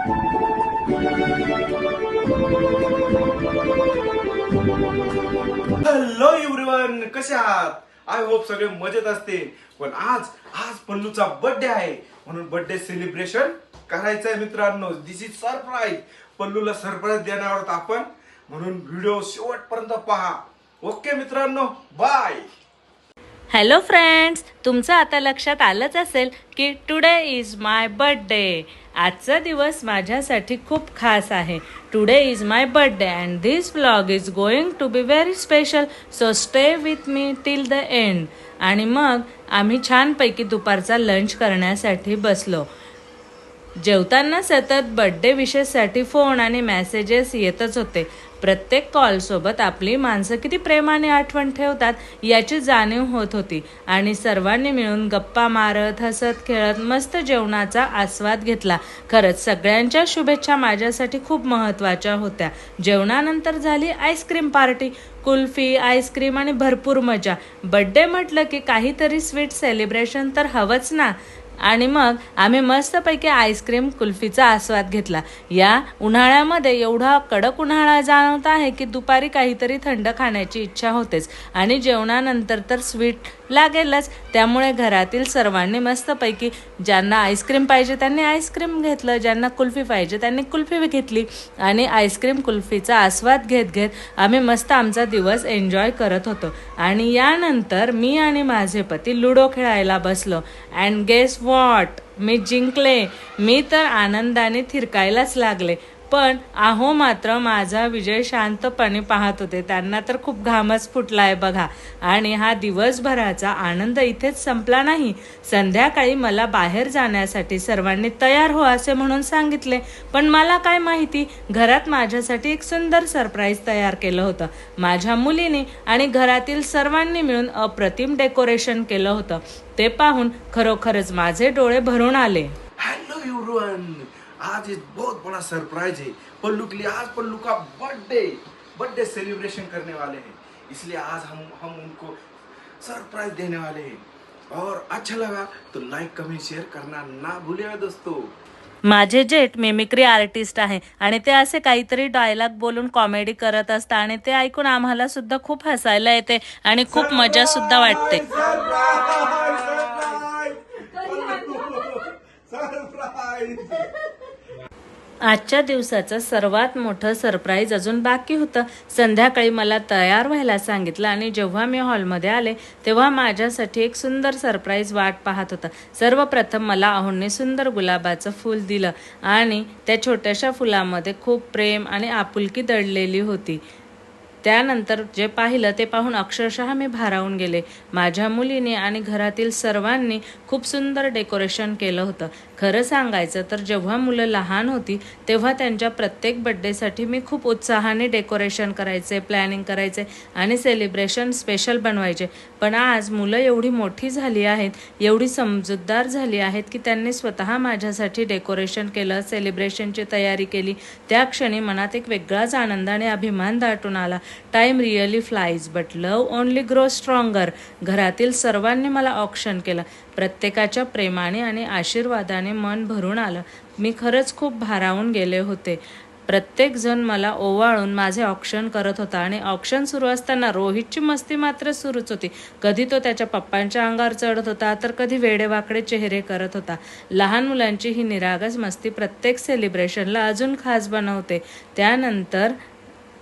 Hello everyone, कसे आहात? I hope सगळे मजेत असते. पण आज पल्लूचा बर्थडे आहे, म्हणून बर्थडे सेलिब्रेशन करायचं आहे मित्रांनो. दिस इज सरप्राईज. पल्लूला सरप्राईज देणार आहोत आपण, म्हणून व्हिडिओ शेवटपर्यंत पहा. ओके मित्रांनो, बाय. हॅलो फ्रेंड्स, तुमचं आता लक्षात आलंच असेल की टुडे इज माय बर्थडे. आजचा दिवस माझ्यासाठी खूप खास आहे. Today is my birthday and this vlog is going to be very special, so stay with me till the end. आणि मग आम्ही छानपैकी दुपारचा लंच करण्यासाठी बसलो. जेवताना सतत बर्थडे विशेषसाठी फोन आणि मेसेजेस येतच होते. प्रत्येक कॉलसोबत आपली माणसं किती प्रेमाने आठवण ठेवतात याची जाणीव होत होती. आणि सर्वांनी मिळून गप्पा मारत हसत खेळत मस्त जेवणाचा आस्वाद घेतला. खरंच सगळ्यांच्या शुभेच्छा माझ्यासाठी खूप महत्त्वाच्या होत्या. जेवणानंतर झाली आईस्क्रीम पार्टी. कुल्फी, आईस्क्रीम आणि भरपूर मजा. बर्थडे म्हटलं की काहीतरी स्वीट सेलिब्रेशन तर हवंच ना. आणि मग आम्ही मस्तपैकी आईस्क्रीम कुल्फीचा आस्वाद घेतला. या उन्हाळ्यामध्ये एवढा कडक उन्हाळा जाणवत आहे की दुपारी काहीतरी थंड खाण्याची इच्छा होतेच. आणि जेवणानंतर तर स्वीट लागेलच. त्यामुळे घरातील सर्वांनी मस्तपैकी ज्यांना आईस्क्रीम पाहिजे त्यांनी आईस्क्रीम घेतलं, ज्यांना कुल्फी पाहिजे त्यांनी कुल्फी घेतली. आणि आईस्क्रीम कुल्फीचा आस्वाद घेत घेत आम्ही मस्त आमचा दिवस एन्जॉय करत होतो. आणि यानंतर मी आणि माझे पती लुडो खेळायला बसलो. अँड गेस व्हॉट, मी जिंकले. मी तर आनंदाने थिरकायलाच लागले. पण आहो मात्र माझा विजय शांतपणे पाहत होते. त्यांना तर खूप घामच फुटलाय बघा. आणि हा दिवसभराचा आनंद इथेच संपला नाही. संध्याकाळी मला बाहेर जाण्यासाठी सर्वांनी तयार हो असे म्हणून सांगितले. पण मला काय माहिती, घरात माझ्यासाठी एक सुंदर सरप्राईज तयार केलं होतं. माझ्या मुलीने आणि घरातील सर्वांनी मिळून अप्रतिम डेकोरेशन केलं होतं. ते पाहून खरोखरच माझे डोळे भरून आले. हेलो एवरीवन, आज एक बहुत बड़ा सरप्राइज है पल्लू के लिए. आज पल्लू का बर्थडे सेलिब्रेशन करने वाले हैं, इसलिए आज हम उनको सरप्राइज देने वाले हैं. और अच्छा लगा तो लाइक कमेंट शेयर करना ना भूलिएगा दोस्तों. माझे जेठ मिमिक्री आर्टिस्ट आहे आणि ते असे काहीतरी डायलॉग बोलून कॉमेडी करत असतात आणि ते ऐकून आम्हाला सुद्धा खूप हसायला येते आणि खूप मजा सुद्धा वाटते. आजच्या दिवसाचं सर्वात मोठं सरप्राईज अजून बाकी होतं. संध्याकाळी मला तयार व्हायला सांगितलं आणि जेव्हा मी हॉलमध्ये आले तेव्हा माझ्यासाठी एक सुंदर सरप्राईज वाट पाहत होता. सर्वप्रथम मला आहोंनी सुंदर गुलाबाचं फूल दिलं आणि त्या छोट्याशा फुलामध्ये खूप प्रेम आणि आपुलकी दडलेली होती. त्यानंतर जे पाहिलं ते पाहून अक्षरशः मी भारावून गेले. माझ्या मुलीने आणि घरातील सर्वांनी खूप सुंदर डेकोरेशन केलं होतं. खरं सांगायचं तर जेव्हा मुलं लहान होती तेव्हा त्यांच्या प्रत्येक बड्डेसाठी मी खूप उत्साहाने डेकोरेशन करायचे, प्लॅनिंग करायचे आणि सेलिब्रेशन स्पेशल बनवायचे. पण आज मुलं एवढी मोठी झाली आहेत, एवढी समजूतदार झाली आहेत की त्यांनी स्वतः माझ्यासाठी डेकोरेशन केलं, सेलिब्रेशनची तयारी केली. त्या क्षणी मनात एक वेगळाच आनंद आणि अभिमान दाटून आला. Time really flies but love only grow stronger. घरातील सर्वांनी मला ऑक्शन केलं. प्रत्येकाच्या प्रेमाने आणि आशीर्वादाने मन भरून आलं. मी खरंच खूप भारावून गेले होते. प्रत्येकजण मला ओवाळून माझे ऑक्शन करत होता आणि ऑक्शन सुरू असताना रोहितची मस्ती मात्र सुरूच होती. कधी तो त्याच्या पप्पांच्या अंगावर चढत होता तर कधी वेडेवाकडे चेहरे करत होता. लहान मुलांची ही निरागस मस्ती प्रत्येक सेलिब्रेशनला अजून खास बनवते. त्यानंतर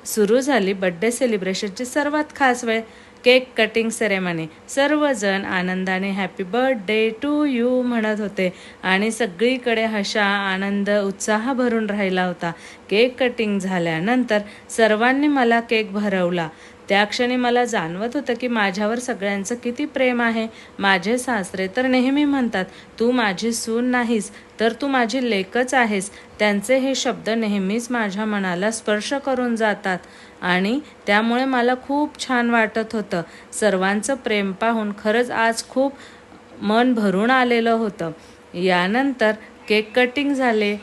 सुरू झाली बर्थडे सेलिब्रेशनची सर्वात खास वेळ, केक कटिंग सेरेमनी. सर्वजण आनंदाने हॅपी बर्थडे टू यू म्हणत होते आणि सगळीकडे हशा, आनंद, उत्साह भरून राहिला होता. केक कटिंग झाल्यानंतर सर्वांनी मला केक भरवला. त्या क्षणी मला जाणवत होतं की माझ्यावर सगळ्यांचं किती प्रेम आहे. माझे सासरे तर नेहमी म्हणतात, तू माझी सून नाहीस तर तू माझी लेकच आहेस. त्यांचे हे शब्द नेहमीच माझ्या मनाला स्पर्श करून जातात आणि त्यामुळे मला खूप छान वाटत होतं. सर्वांचं प्रेम पाहून खरंच आज खूप मन भरून आलेलं होतं. यानंतर केक कटिंग झाले,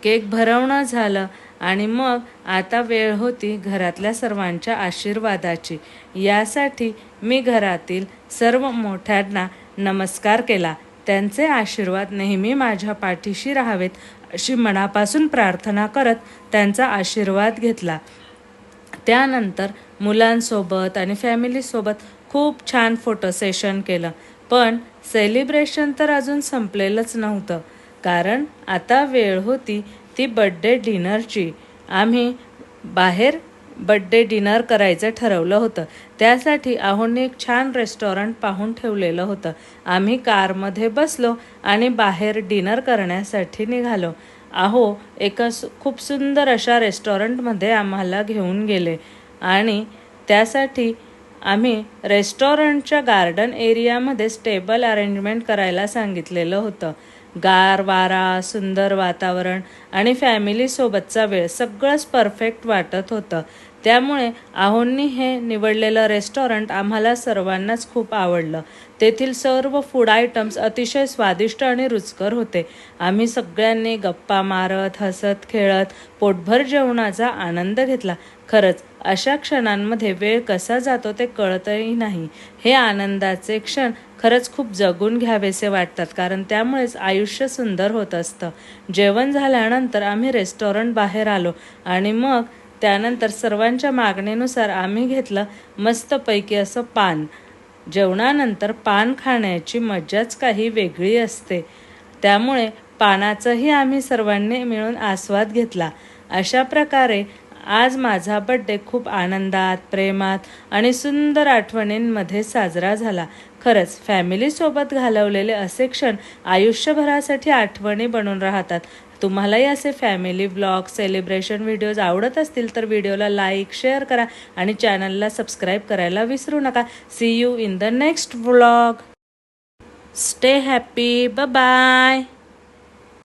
केक भरवणं झालं आणि मग आता वेळ होती घरातल्या सर्वांच्या आशीर्वादाची. यासाठी मी घरातील सर्व मोठ्यांना नमस्कार केला. त्यांचे आशीर्वाद नेहमी माझ्या पाठीशी राहावेत अशी मनापासून प्रार्थना करत त्यांचा आशीर्वाद घेतला. त्यानंतर मुलांसोबत आणि फॅमिलीसोबत खूप छान फोटो सेशन केलं. पण सेलिब्रेशन तर अजून संपलेलंच नव्हतं, कारण आता वेळ होती ती बड्डे डिनरची. आम्ही बाहेर बड्डे डिनर करायचं ठरवलं होतं. त्यासाठी आहोंनी एक छान रेस्टॉरंट पाहून ठेवलेलं होतं. आम्ही कारमध्ये बसलो आणि बाहेर डिनर करण्यासाठी निघालो. आहो एका खूप सुंदर अशा रेस्टॉरंटमध्ये आम्हाला घेऊन गेले आणि त्यासाठी आम्ही रेस्टॉरंटच्या गार्डन एरियामध्ये टेबल अरेंजमेंट करायला सांगितलेलं होतं. गार वारा, सुंदर वातावरण आणि फॅमिलीसोबतचा वेळ सगळंच परफेक्ट वाटत होतं. त्यामुळे आहोंनी हे निवडलेलं रेस्टॉरंट आम्हाला सर्वांनाच खूप आवडलं. तेथील सर्व फूड आयटम्स अतिशय स्वादिष्ट आणि रुचकर होते. आम्ही सगळ्यांनी गप्पा मारत, हसत, खेळत पोटभर जेवणाचा आनंद घेतला. खरंच अशा क्षणांमध्ये वेळ कसा जातो ते कळतही नाही. हे आनंदाचे क्षण खरंच खूप जगून घ्यावेसे वाटतात, कारण त्यामुळेच आयुष्य सुंदर होत असतं. जेवण झाल्यानंतर आम्ही रेस्टॉरंट बाहेर आलो आणि मग त्यानंतर सर्वांच्या मागणीनुसार आम्ही घेतलं मस्तपैकी असं पान. जेवणानंतर पान खाण्याची मजाच काही वेगळी असते. त्यामुळे पानाचाही आम्ही सर्वांनी मिळून आस्वाद घेतला. अशा प्रकारे आज माझा बड्डे खूप आनंदात, प्रेमात आणि सुंदर आठवणींमध्ये साजरा झाला. खरंच फॅमिलीसोबत घालवलेले असे क्षण आयुष्यभरासाठी आठवणी बनून राहतात. तुम्हालाही असे फॅमिली ब्लॉग, सेलिब्रेशन व्हिडिओज आवडत असतील तर व्हिडिओला लाईक, शेअर करा आणि चॅनलला सबस्क्राईब करायला विसरू नका. See you in the next vlog. Stay happy. Bye.